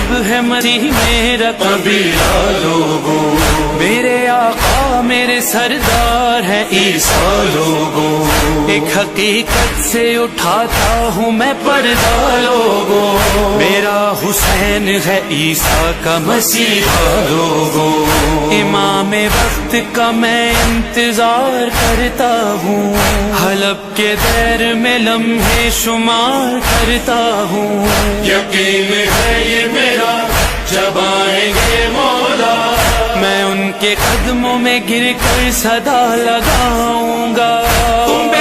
اب ہے مسیح میرا قبیلہ لوگوں، میرے آقا میرے سردار ہیں عیسیٰ لوگوں، ایک حقیقت سے اٹھاتا ہوں میں پردہ لوگوں، میرا حسین ہے عیسیٰ کا مسیحا لوگوں، امام وقت کا میں انتظار کرتا ہوں، حلب کے دیر میں لمحے شمار کرتا ہوں، یقین ہے یہ میرا جب آئیں گے مولا، میں ان کے قدموں میں گر کر صدا لگاؤں گا، تم